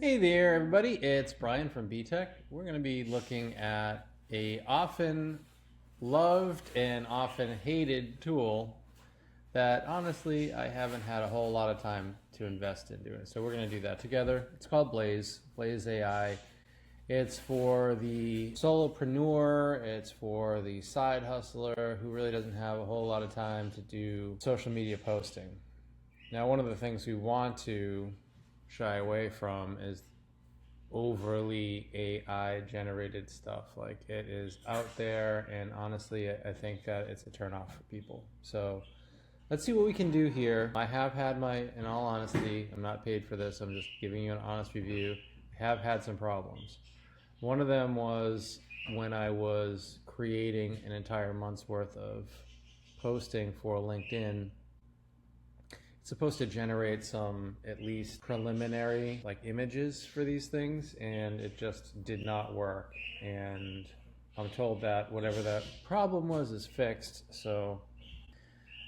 Hey there, everybody. It's Brian from BTECH. We're going to be looking at a often loved and often hated tool that honestly I haven't had a whole lot of time to invest in doing. So we're going to do that together. It's called blaze.ai. It's for the solopreneur, it's for the side hustler who really doesn't have a whole lot of time to do social media posting. Now, one of the things we want to shy away from is overly AI generated stuff. Like, it is out there, and honestly, I think that it's a turnoff for people. So let's see what we can do here. I have had in all honesty, I'm not paid for this, I'm just giving you an honest review. I have had some problems. One of them was when I was creating an entire month's worth of posting for LinkedIn. It's supposed to generate some at least preliminary images for these things, and it just did not work. And I'm told that whatever that problem was is fixed, so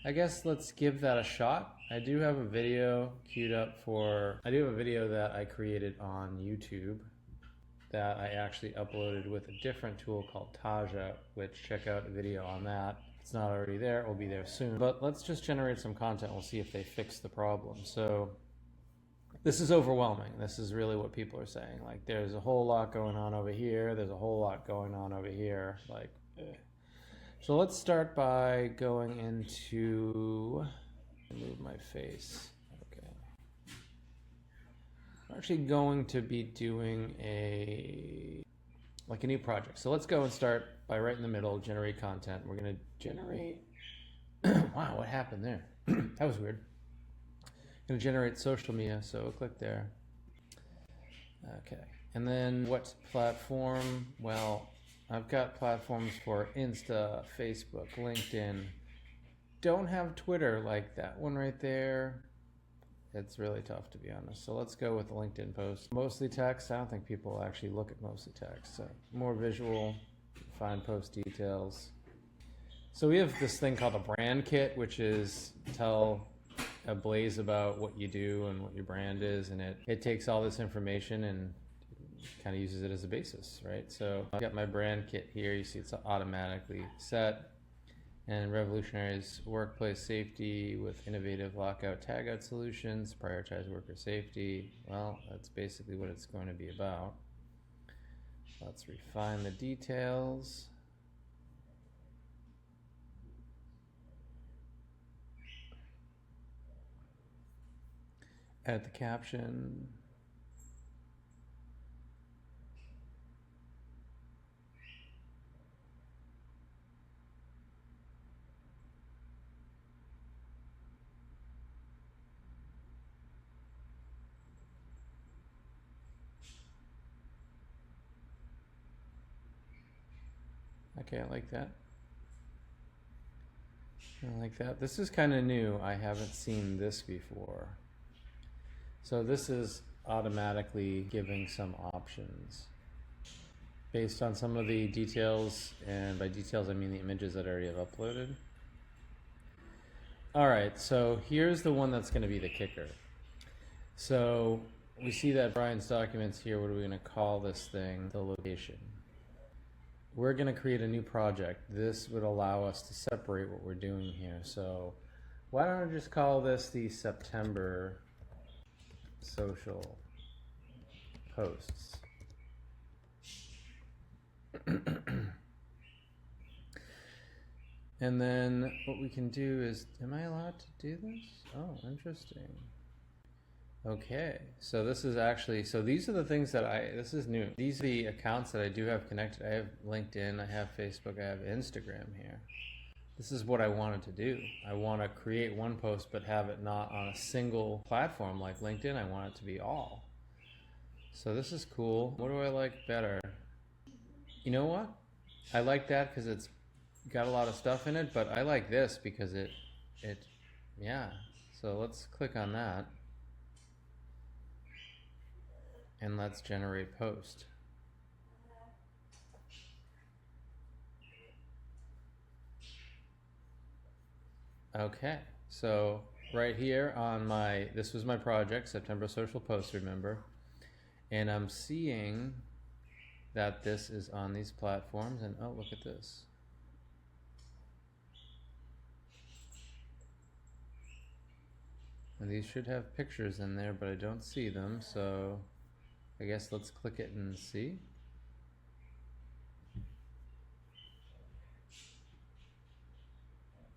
I guess let's give that a shot. I do have a video queued up I do have a video that I created on YouTube that I actually uploaded with a different tool called Taja, which check out a video on that. It's not already there, it will be there soon. But let's just generate some content, we'll see if they fix the problem. So this is overwhelming. This is really what people are saying. Like, there's a whole lot going on over here, there's a whole lot going on over here. So let's start by going into, move my face. Okay. I'm actually going to be doing a new project. So let's go and start by right in the middle, generate content. We're gonna generate, wow, what happened there? That was weird. Gonna generate social media, so click there. Okay, and then what platform? Well, I've got platforms for Insta, Facebook, LinkedIn. Don't have Twitter like that one right there. It's really tough, to be honest. So let's go with the LinkedIn post. Mostly text. I don't think people actually look at mostly text. So more visual, find post details. So we have this thing called a brand kit, which is tell a Blaze about what you do and what your brand is. And it takes all this information and kind of uses it as a basis, right? So I've got my brand kit here. You see it's automatically set. And revolutionaries workplace safety with innovative lockout tagout solutions, prioritize worker safety. Well, that's basically what it's going to be about. Let's refine the details. Add the caption. Okay, I like that. I like that. This is kind of new. I haven't seen this before. So this is automatically giving some options based on some of the details, and by details I mean the images that I already have uploaded. All right, so here's the one that's going to be the kicker. So we see that Brian's documents here. What are we going to call this thing? The location. We're going to create a new project. This would allow us to separate what we're doing here. So why don't I just call this the September social posts. And then what we can do is, am I allowed to do this? Oh, interesting. Okay, so this is actually, so these are the things that this is new. These are the accounts that I do have connected. I have LinkedIn, I have Facebook, I have Instagram here. This is what I wanted to do. I want to create one post but have it not on a single platform like LinkedIn. I want it to be all. So this is cool. What do I like better? You know what? I like that because it's got a lot of stuff in it, but I like this because yeah. So let's click on that. And let's generate post. Okay, so right here on my, this was my project, September Social Post, remember? And I'm seeing that this is on these platforms, and oh, look at this. And these should have pictures in there, but I don't see them, so I guess let's click it and see.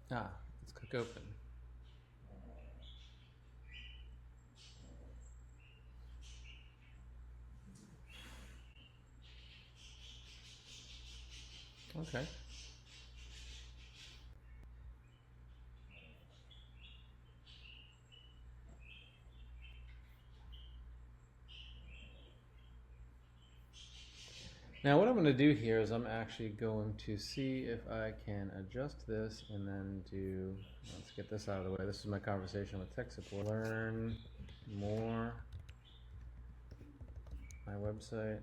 Let's click open. Okay. Now what I'm going to do here is I'm actually going to see if I can adjust this and then do, let's get this out of the way. This is my conversation with tech support. Learn more, my website.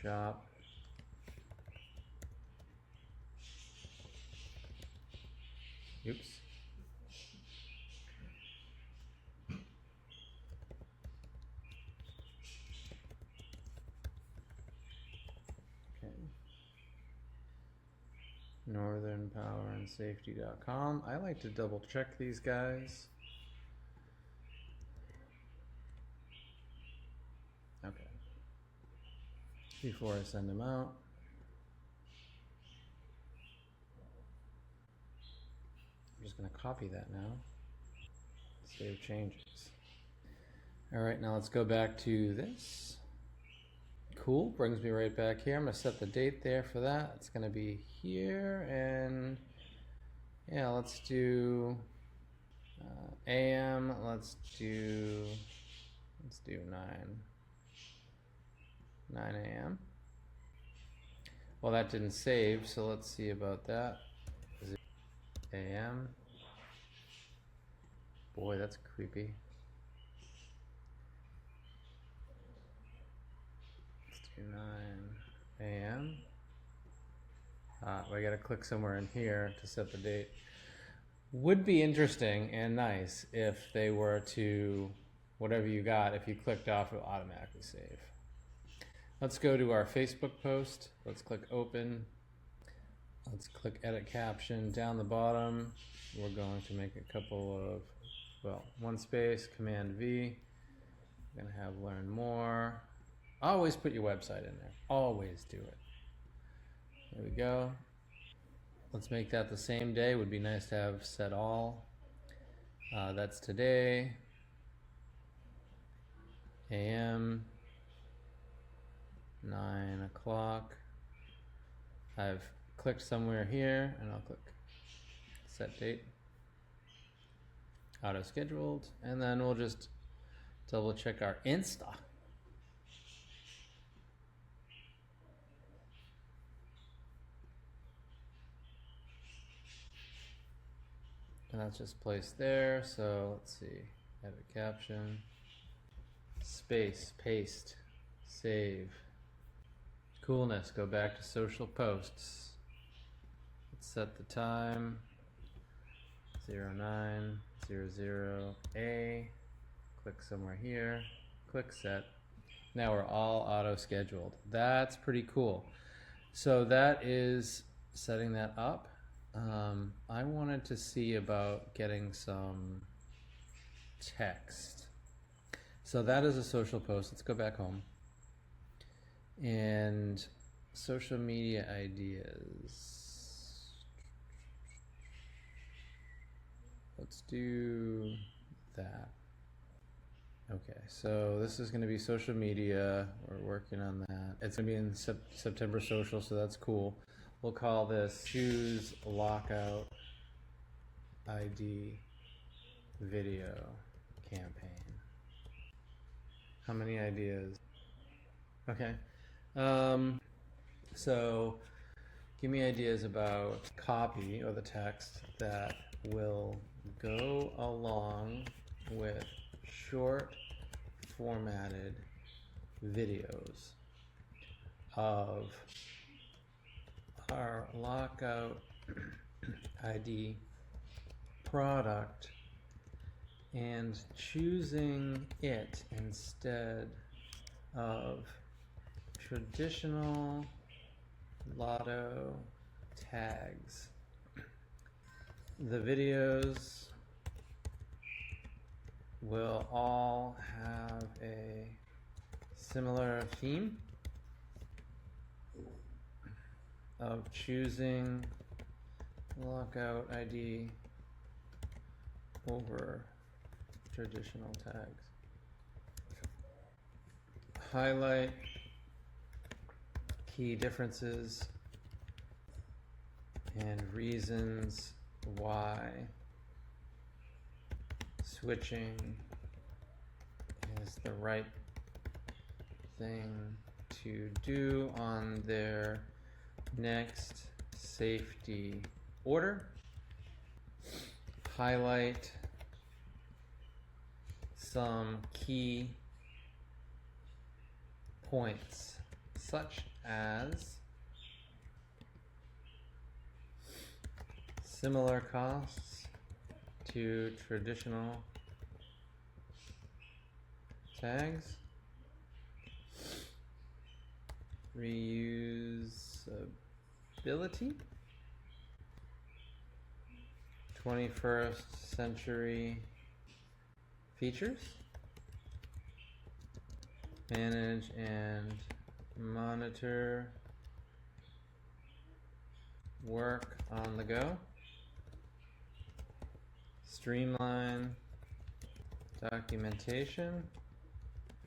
Shop. Oops. Okay. northernpowerandsafety.com. I like to double check these guys. Okay. Before I send them out. I'm just going to copy that now. Save changes. All right, now let's go back to this. Cool, brings me right back here. I'm gonna set the date there for that. It's gonna be here, and yeah, let's do AM. Let's do 9 AM. Well, that didn't save, so let's see about that. AM. Boy, that's creepy. Let's do 9 AM. I gotta click somewhere in here to set the date. Would be interesting and nice if they were to, whatever you got, if you clicked off, it will automatically save. Let's go to our Facebook post. Let's click open. Let's click edit caption. Down the bottom, we're going to make a couple of, well, one space, Command V. We're gonna have learn more. Always put your website in there. Always do it. There we go. Let's make that the same day. Would be nice to have set all. That's today. AM. 9 o'clock. I've clicked somewhere here, and I'll click set date. Auto scheduled, and then we'll just double check our Insta. And that's just placed there. So let's see, edit caption, space, paste, save. Coolness, go back to social posts. Let's set the time, 0900A. Click somewhere here, click set. Now we're all auto scheduled. That's pretty cool. So that is setting that up. I wanted to see about getting some text. So that is a social post. Let's go back home. And social media ideas. Let's do that. Okay, so this is going to be social media. We're working on that. It's going to be in September social, so that's cool. We'll call this Choose Lockout ID Video Campaign. How many ideas? Okay. So give me ideas about copy or the text that will go along with short formatted videos. of our lockout ID product and choosing it instead of traditional lotto tags. The videos will all have a similar theme of choosing lockout ID over traditional tags. Highlight key differences and reasons why switching is the right thing to do on their next safety order. Highlight some key points such as similar costs to traditional tags, reusability, 21st century features, manage and monitor work on the go, streamline documentation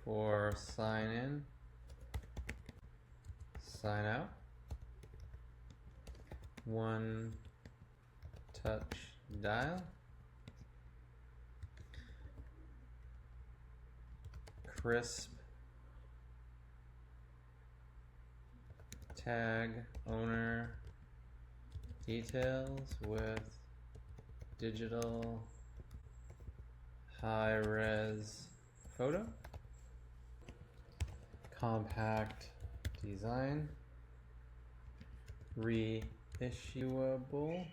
for sign in, sign out, one touch dial, crisp tag owner details with digital high-res photo, compact design, reissuable,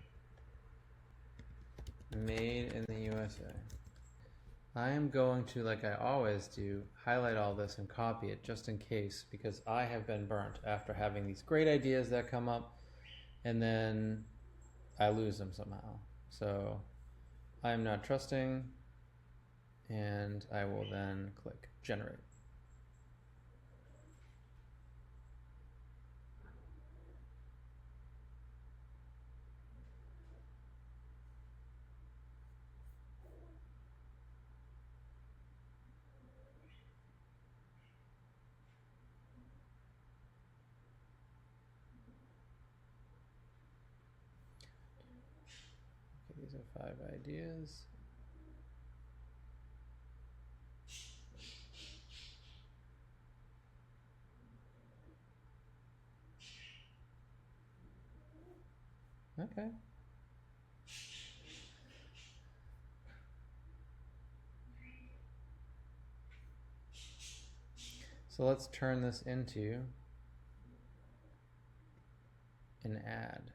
made in the USA. I am going to, like I always do, highlight all this and copy it just in case, because I have been burnt after having these great ideas that come up and then I lose them somehow. So I am not trusting, and I will then click generate. Okay, these are 5 ideas. Okay. So let's turn this into an ad.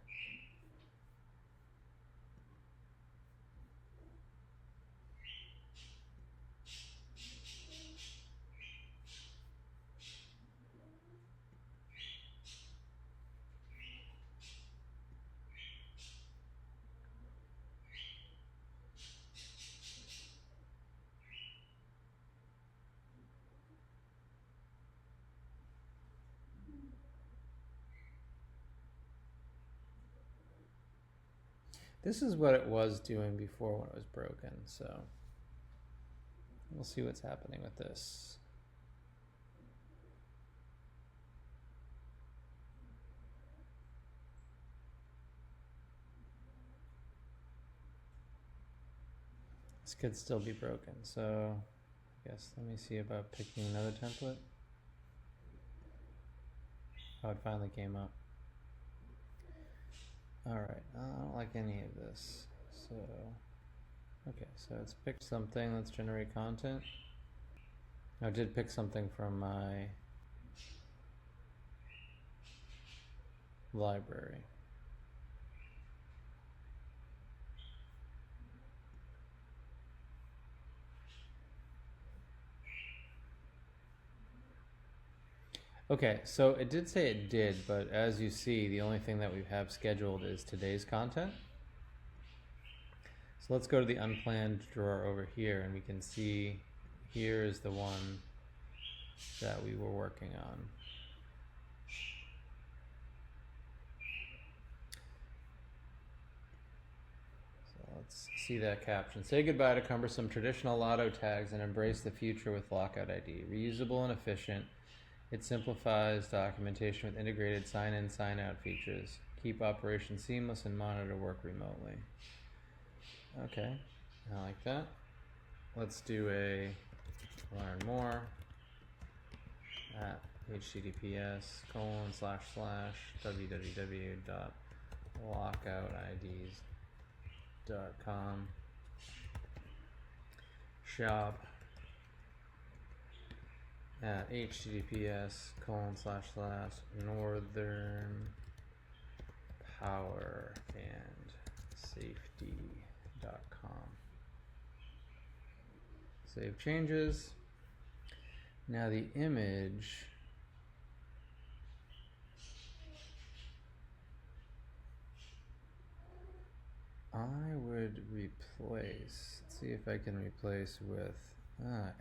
This is what it was doing before when it was broken, so we'll see what's happening with this. This could still be broken, so I guess let me see about picking another template. Oh, it finally came up. Alright, I don't like any of this. So, okay, so let's pick something. Let's generate content. I did pick something from my library. Okay, so it did say it did, but as you see, the only thing that we have scheduled is today's content. So let's go to the unplanned drawer over here, and we can see here is the one that we were working on. So let's see that caption. Say goodbye to cumbersome traditional lotto tags and embrace the future with Lockout ID. Reusable and efficient. It simplifies documentation with integrated sign-in, sign-out features. Keep operations seamless and monitor work remotely. Okay, I like that. Let's do a learn more at https://www.lockoutids.com shop at https://northernpowerandsafety.com. Save changes. Now the image, I would replace, let's see if I can replace with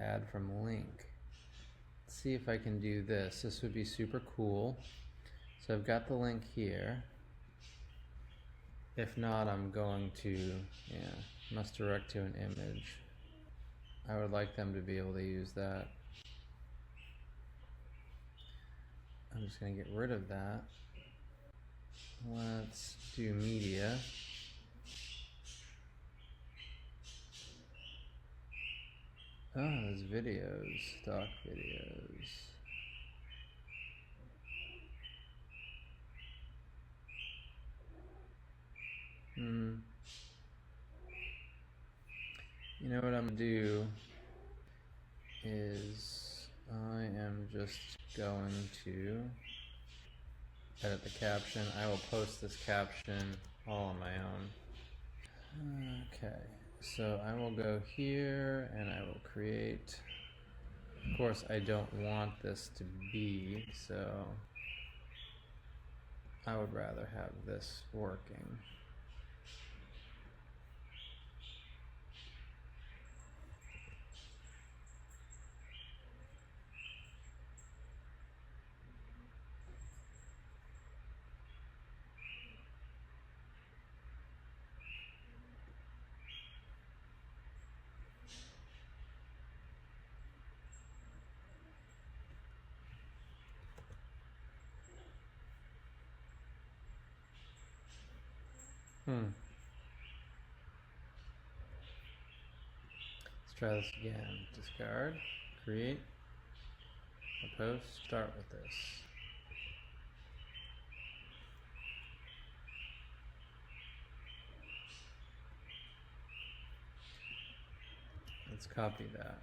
add from link. Let's see if I can do this. This would be super cool. So I've got the link here. If not, I'm going to, must direct to an image. I would like them to be able to use that. I'm just going to get rid of that. Let's do media. Oh, there's videos, stock videos. You know what I'm gonna do is I am just going to edit the caption. I will post this caption all on my own. Okay, so I will go here and I will create. Of course, I don't want this to be, so I would rather have this working. Let's try this again. Discard, create, a post, start with this. Let's copy that.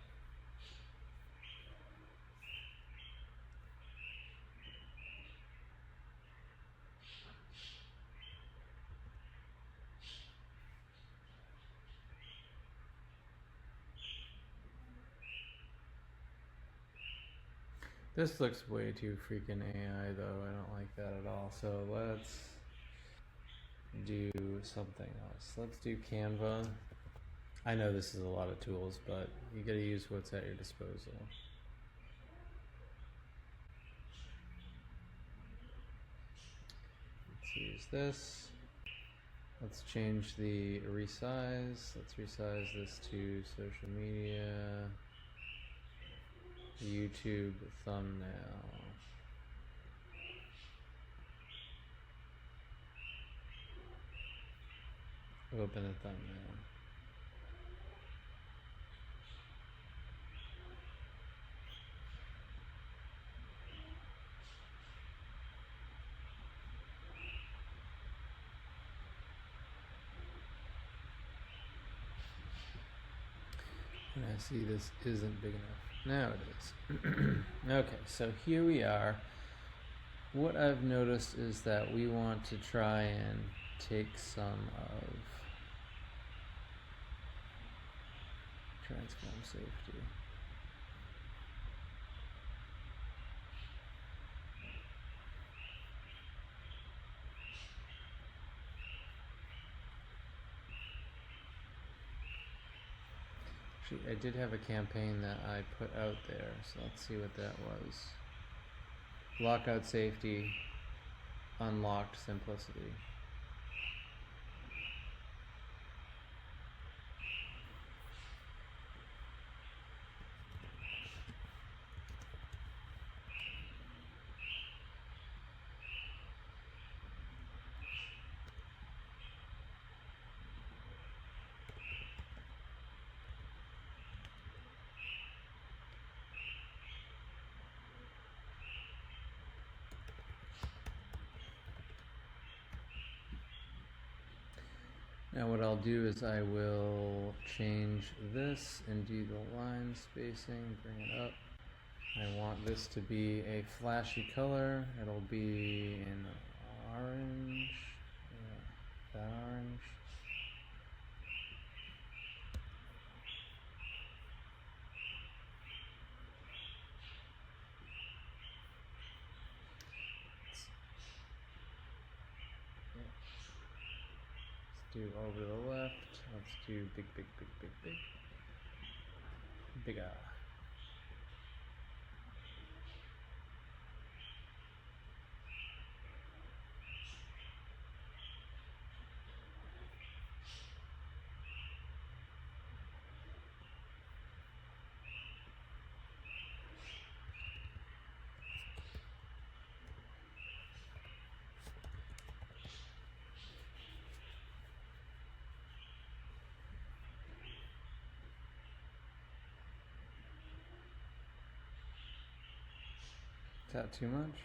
This looks way too freaking AI though. I don't like that at all. So let's do something else. Let's do Canva. I know this is a lot of tools, but you gotta use what's at your disposal. Let's use this. Let's change the resize. Let's resize this to social media, YouTube thumbnail. Open a thumbnail. And I see this isn't big enough. Now it is. Okay, so here we are what I've noticed is that we want to try and take some of transform safety. Actually, I did have a campaign that I put out there, so let's see what that was. Lockout safety, unlocked simplicity. Now what I'll do is I will change this and do the line spacing, bring it up. I want this to be a flashy color. It'll be in orange, yeah, that orange. Do over to the left. Let's do big, big, big, big, big. Bigger. Is that too much?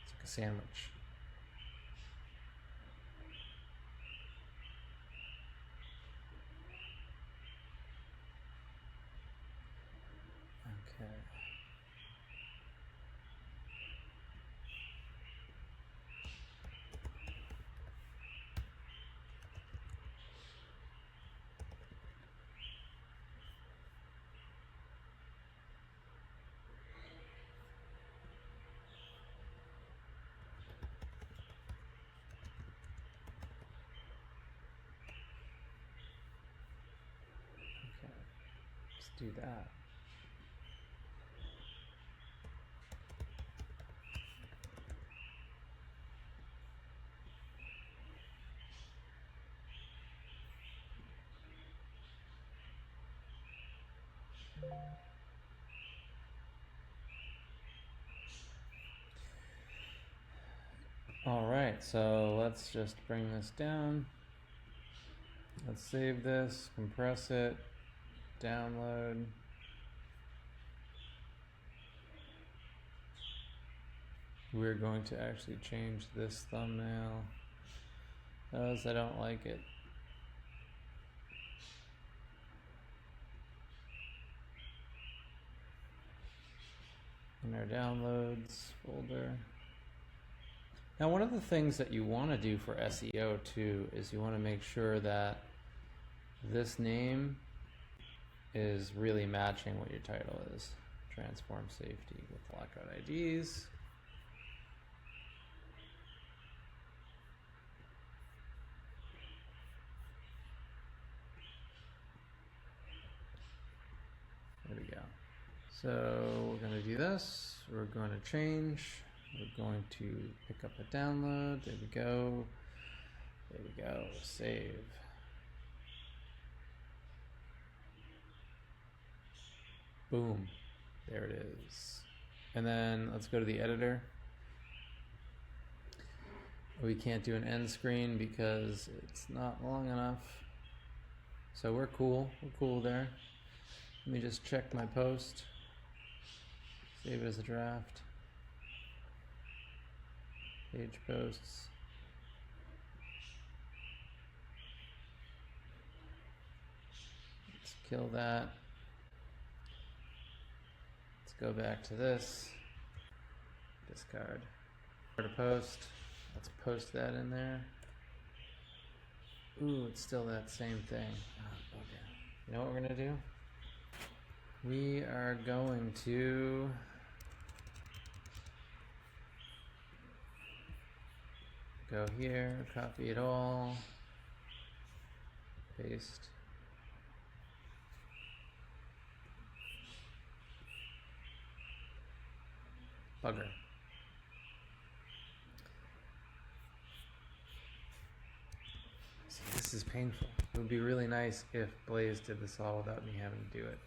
It's like a sandwich. Okay. Let's do that. All right, so let's just bring this down. Let's save this, compress it, download. We're going to actually change this thumbnail, as I don't like it. In our downloads folder. Now, one of the things that you want to do for SEO too is you want to make sure that this name is really matching what your title is. Transform safety with lockout IDs. There we go. So we're going to do this. We're going to change. We're going to pick up a download. There we go. There we go. Save. Boom. There it is. And then let's go to the editor. We can't do an end screen because it's not long enough. So we're cool. We're cool there. Let me just check my post. Save it as a draft. Page posts. Let's kill that. Let's go back to this. Discard. To post. Let's post that in there. Ooh, it's still that same thing. Oh, okay. You know what we're gonna do? We are going to go here, copy it all, paste. Bugger. See, this is painful. It would be really nice if Blaze did this all without me having to do it.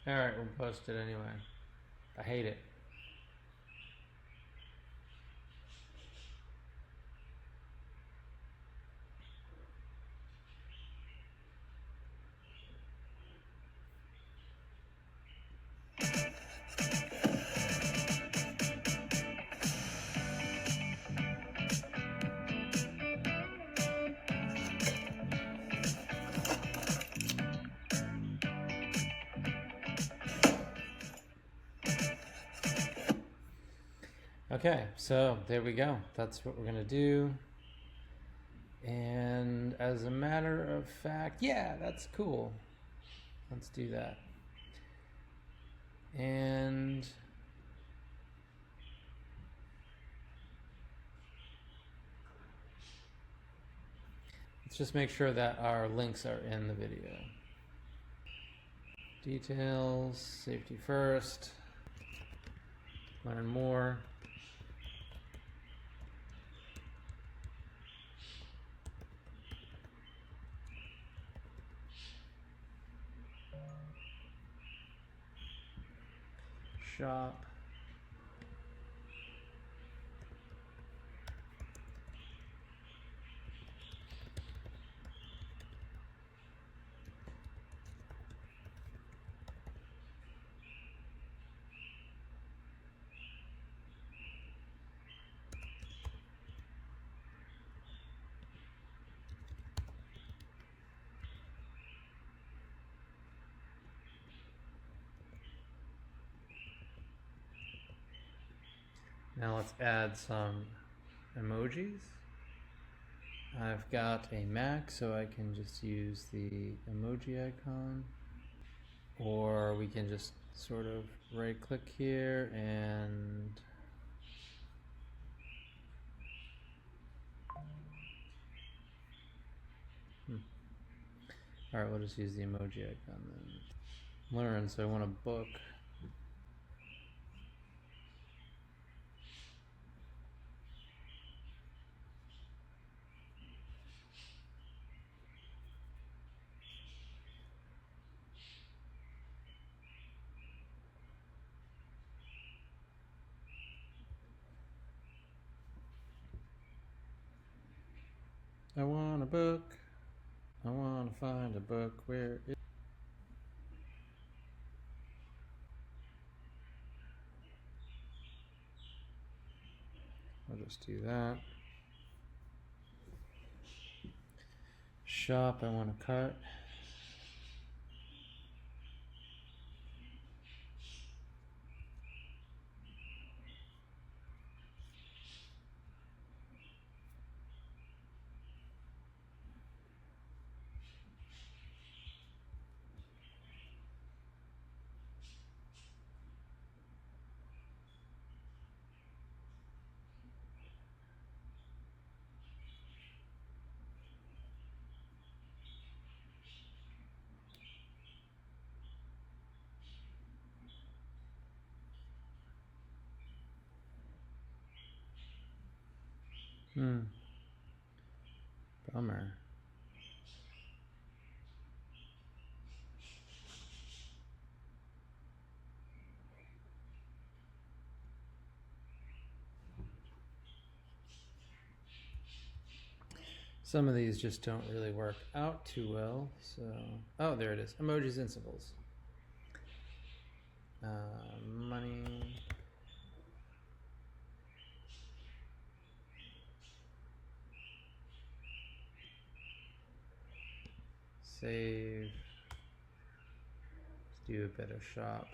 Alright, we'll post it anyway. I hate it. Okay, so there we go. That's what we're gonna do. And as a matter of fact, yeah, that's cool. Let's do that. And let's just make sure that our links are in the video. Details, safety first, learn more. Shop. Now let's add some emojis. I've got a Mac, so I can just use the emoji icon, or we can just sort of right click here and all right, we'll just use the emoji icon then. Learn, so I want a book. I want a book. I want to find a book. Where is... I'll just do that. Shop, I want to cut. Bummer. Some of these just don't really work out too well. So, oh, there it is. Emojis and symbols. Money. Save. Let's do a better shop.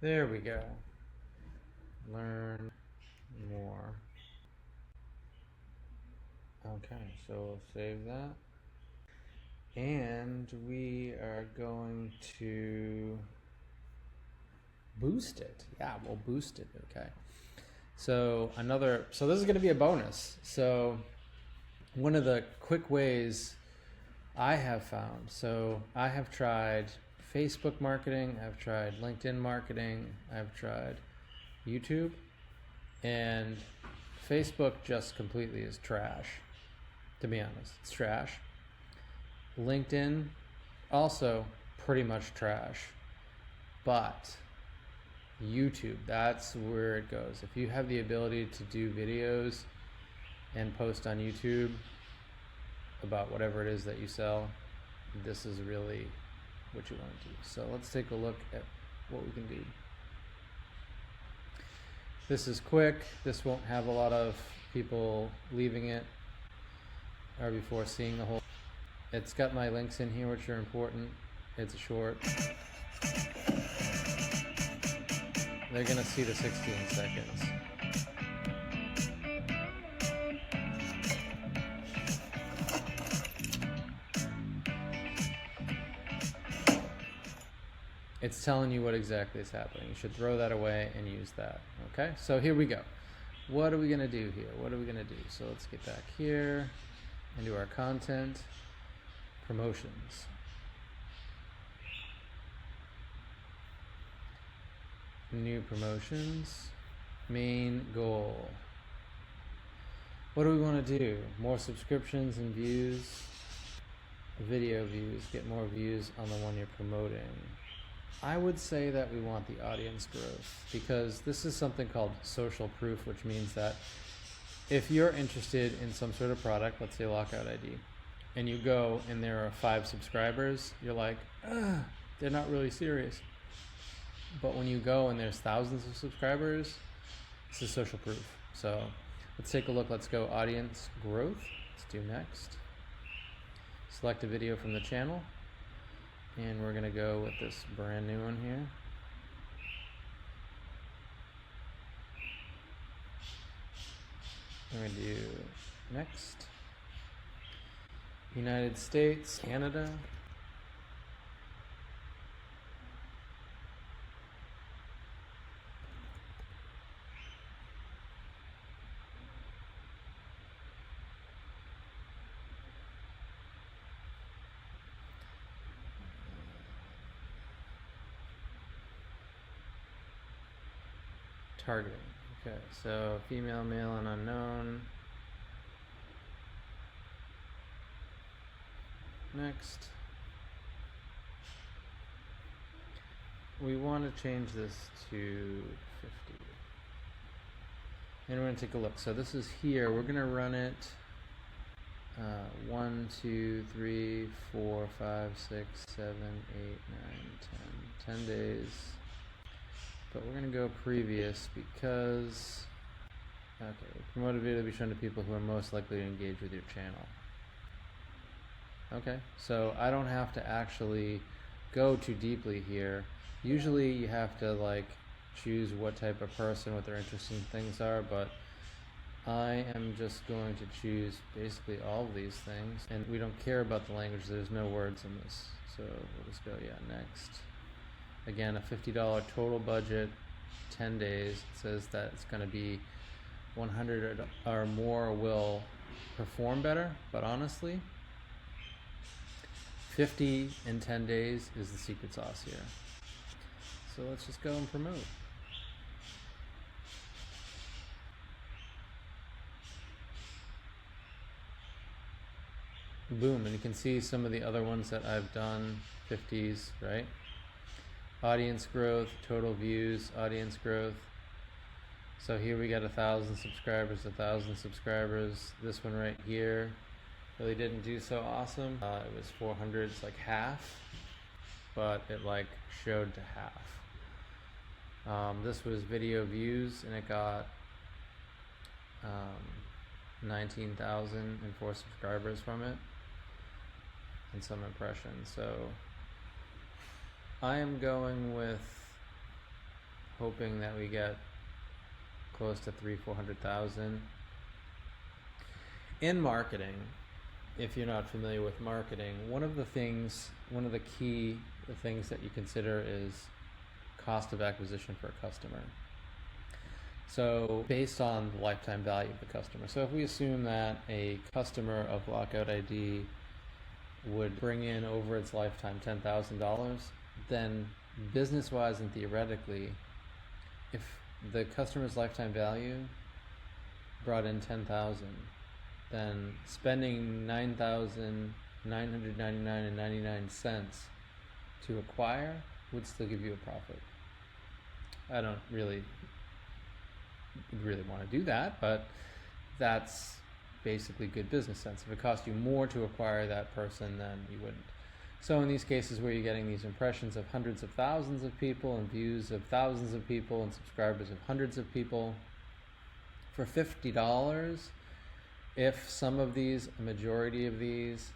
There we go. Learn more. Okay, so we'll save that. And we are going to boost it. Yeah, we'll boost it, okay. So this is gonna be a bonus. So one of the quick ways I have found, so I have tried Facebook marketing, I've tried LinkedIn marketing, I've tried YouTube, and Facebook just completely is trash, to be honest. It's trash. LinkedIn, also pretty much trash. But YouTube, that's where it goes. If you have the ability to do videos and post on YouTube about whatever it is that you sell, this is really what you want to do. So let's take a look at what we can do. This is quick. This won't have a lot of people leaving it or before seeing the whole. It's got my links in here, which are important. It's short. They're gonna see the 16 seconds. It's telling you what exactly is happening. You should throw that away and use that. Okay, so here we go. What are we gonna do here? What are we gonna do? So let's get back here and do our content. Promotions. New promotions. Main goal. What do we want to do? More subscriptions and views. Video views. Get more views on the one you're promoting. I would say that we want the audience growth, because this is something called social proof, which means that if you're interested in some sort of product, let's say Lockout ID, and you go and there are 5 subscribers, you're like, they're not really serious. But when you go and there's thousands of subscribers, this is social proof. So let's take a look. Let's go audience growth. Let's do next. Select a video from the channel. And we're gonna go with this brand new one here. We're gonna do next. United States, Canada. Targeting. Okay, so female, male, and unknown. Next. We want to change this to 50. And we're going to take a look. So this is here. We're going to run it 1, 2, 3, 4, 5, 6, 7, 8, 9, 10 days. But we're going to go previous because, okay, promoted video to be shown to people who are most likely to engage with your channel. Okay, so I don't have to actually go too deeply here. Usually you have to like choose what type of person, what their interesting things are, but I am just going to choose basically all of these things, and we don't care about the language. There's no words in this, so we'll just go, yeah, next. Again, a $50 total budget, 10 days. It says that it's going to be 100 or more will perform better, but honestly, 50 in 10 days is the secret sauce here. So let's just go and promote. Boom, and you can see some of the other ones that I've done, 50s, right? Audience growth, total views, audience growth. So here we got 1,000 subscribers, 1,000 subscribers. This one right here really didn't do so awesome. It was 400, it's like half, but it like showed to half. This was video views, and it got 19,004 subscribers from it, and some impressions. So I am going with hoping that we get close to 400,000. In marketing, if you're not familiar with marketing, one of the key things that you consider is cost of acquisition for a customer. So based on the lifetime value of the customer. So if we assume that a customer of Lockout ID would bring in over its lifetime $10,000, then business-wise and theoretically, if the customer's lifetime value brought in $10,000, then spending $9,999.99 to acquire would still give you a profit. I don't really want to do that, but that's basically good business sense. If it cost you more to acquire that person, then you wouldn't. So in these cases where you're getting these impressions of hundreds of thousands of people and views of thousands of people and subscribers of hundreds of people, for $50, if some of these, a majority of these,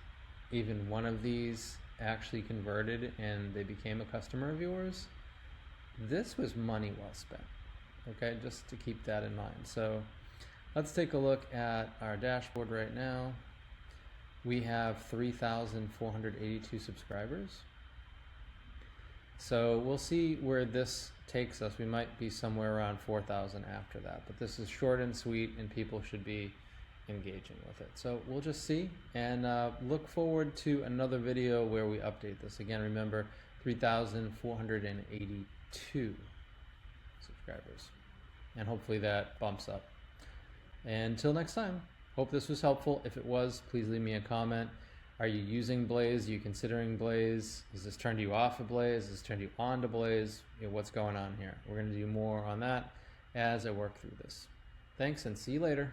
even one of these actually converted and they became a customer of yours, this was money well spent. Okay, just to keep that in mind. So let's take a look at our dashboard right now. We have 3,482 subscribers. So we'll see where this takes us. We might be somewhere around 4,000 after that, but this is short and sweet and people should be engaging with it. So we'll just see, and look forward to another video where we update this. Again, remember 3,482 subscribers, and hopefully that bumps up. And until next time, hope this was helpful. If it was, please leave me a comment. Are you using Blaze? Are you considering Blaze? Has this turned you off of Blaze? Has this turned you on to Blaze? You know, what's going on here? We're going to do more on that as I work through this. Thanks, and see you later.